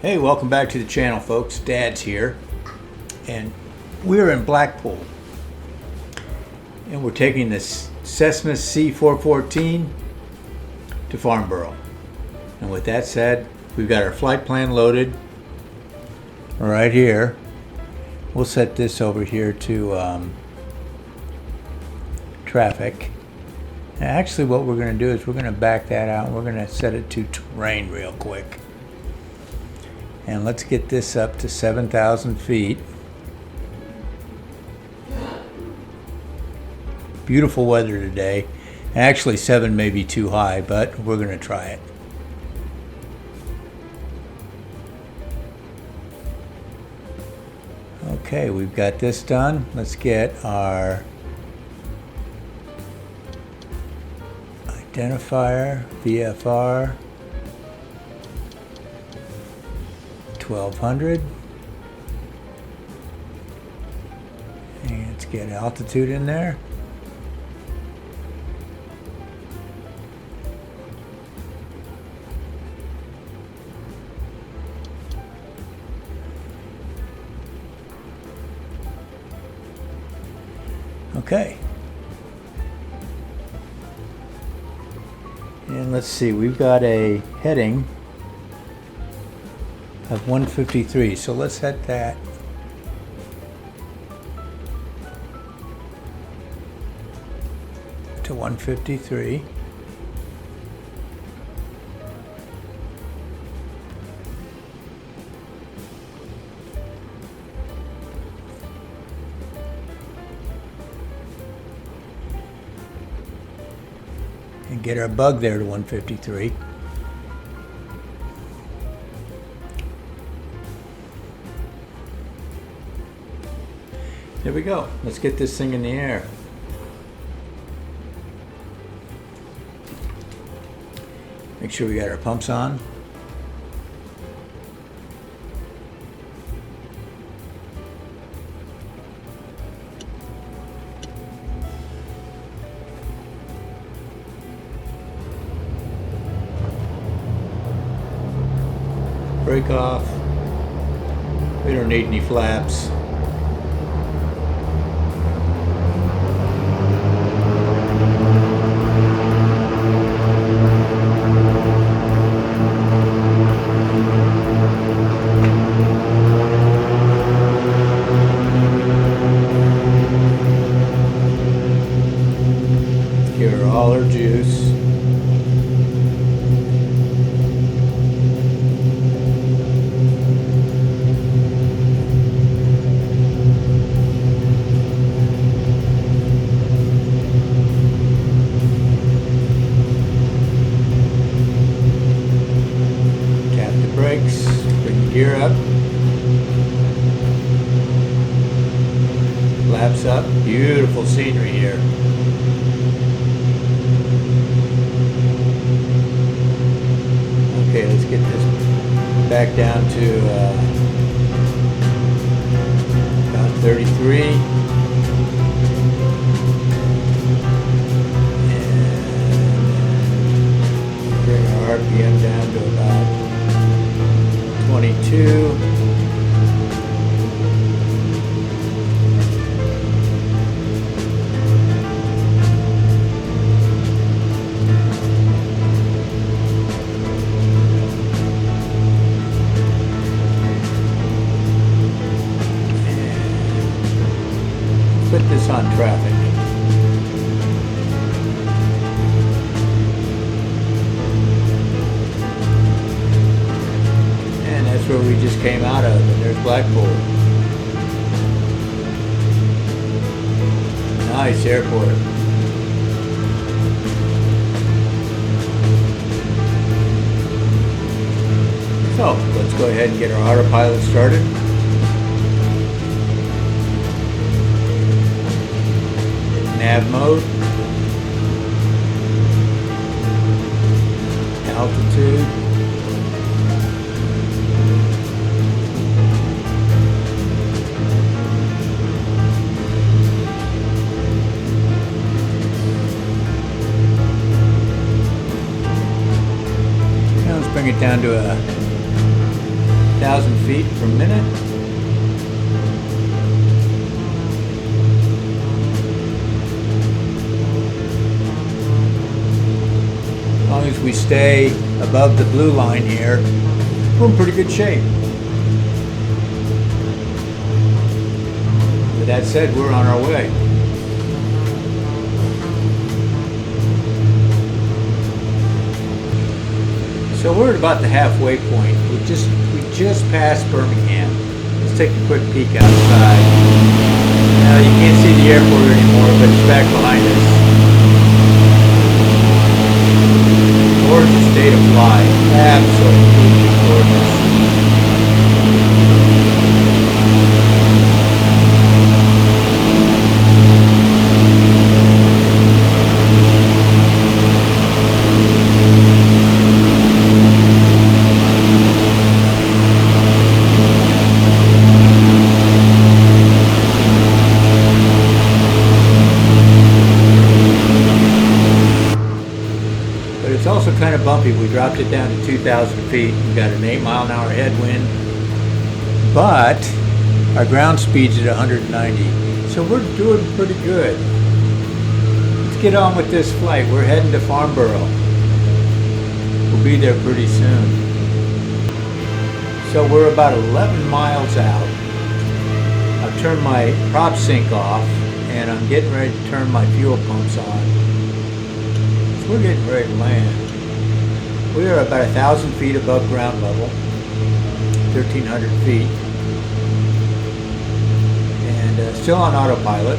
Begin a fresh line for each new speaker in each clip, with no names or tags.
Hey, welcome back to the channel, folks. Dad's here, and we're in Blackpool, and we're taking this Cessna C414 to Farnborough. And with that said, we've got our flight plan loaded right here. We'll set this over here to traffic. And actually what we're going to do is we're going to back that out and we're going to set it to terrain real quick. And let's get this up to 7,000 feet. Beautiful weather today. Actually 7 may be too high, but we're going to try it. Okay, we've got this done. Let's get our identifier, VFR, 1200. And let's get altitude in there. Okay. And let's see, we've got a heading of 153, so let's set that to 153. And get our bug there to 153. There we go. Let's get this thing in the air. Make sure we got our pumps on. Brake off. We don't need any flaps. Give her all her juice. Brakes, bring the gear up, flaps up, beautiful scenery here. Okay, let's get this back down to about 33. And bring our RPM down to about 22. And put this on traffic. That's where we just came out of, and there's Blackpool. Nice airport. So, let's go ahead and get our autopilot started. Nav mode. Altitude. Bring it down 1,000 feet per minute. As long as we stay above the blue line here, we're in pretty good shape. With that said, we're on our way. So we're at about the halfway point. We just passed Birmingham. Let's take a quick peek outside. Now you can't see the airport anymore, but it's back behind us. Gorgeous day to fly. Absolutely gorgeous. It's also kind of bumpy. We dropped it down to 2,000 feet. We got an 8-mile-an-hour headwind, but our ground speed's at 190. So we're doing pretty good. Let's get on with this flight. We're heading to Farnborough. We'll be there pretty soon. So we're about 11 miles out. I've turned my prop sync off, and I'm getting ready to turn my fuel pumps on. We're getting ready to land. We are about 1,000 feet above ground level, 1,300 feet, and still on autopilot.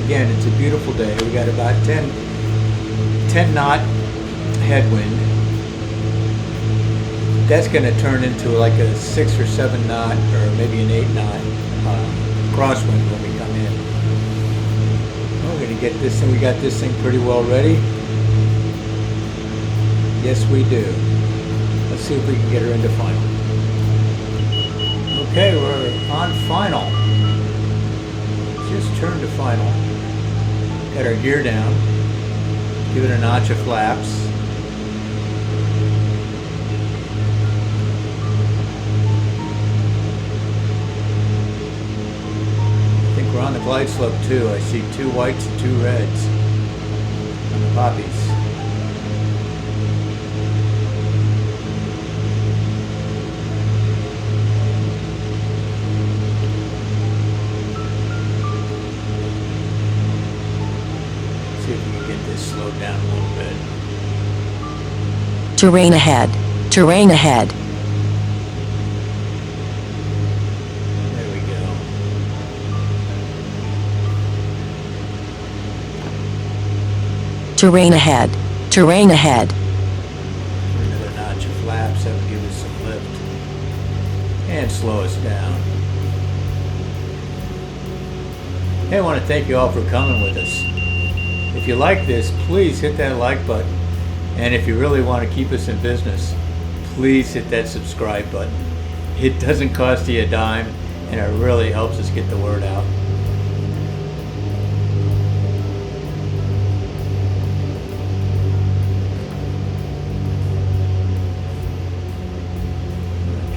Again, it's a beautiful day. We got about 10 knot headwind. That's going to turn into like a 6 or 7 knot, or maybe an 8 knot crosswind when we come in. We're going to get this thing. We got this thing pretty well ready. Yes, we do. Let's see if we can get her into final. Okay, we're on final. Just turned to final. Got our gear down. Give it a notch of flaps. I think we're on the glide slope too. I see 2 whites and 2 reds on the poppies. See if we can get this slowed down a little bit.
Terrain ahead. Terrain ahead.
There we go.
Terrain ahead. Terrain ahead.
Another notch of flaps, that would give us some lift and slow us down. Hey, I want to thank you all for coming with us. If you like this, please hit that like button. And if you really want to keep us in business, please hit that subscribe button. It doesn't cost you a dime, and it really helps us get the word out.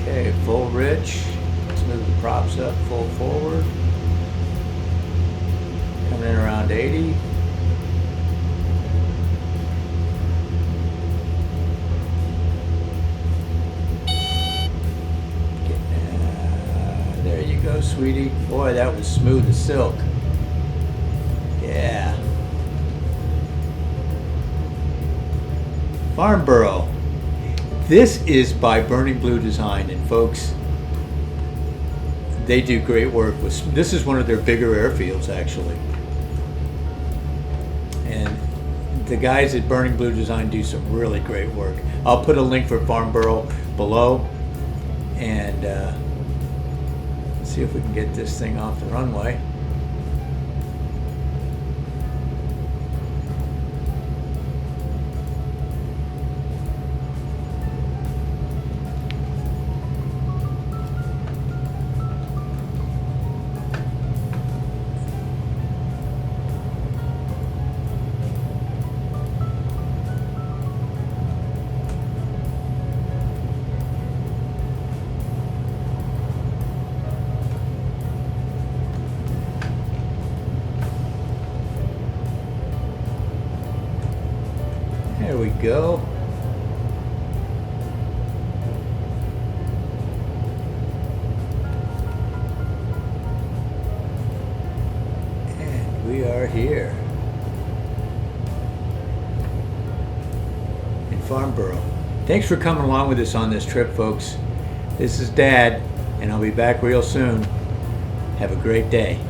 Okay, full rich. Let's move the props up, full forward. Coming in around 80. There you go, sweetie. Boy, that was smooth as silk. Yeah. Farnborough. This is by Burning Blue Design, and folks, they do great work with. This is one of their bigger airfields, actually. And the guys at Burning Blue Design do some really great work. I'll put a link for Farnborough below, and see if we can get this thing off the runway. There we go. And we are here in Farnborough. Thanks for coming along with us on this trip, folks. This is Dad, and I'll be back real soon. Have a great day.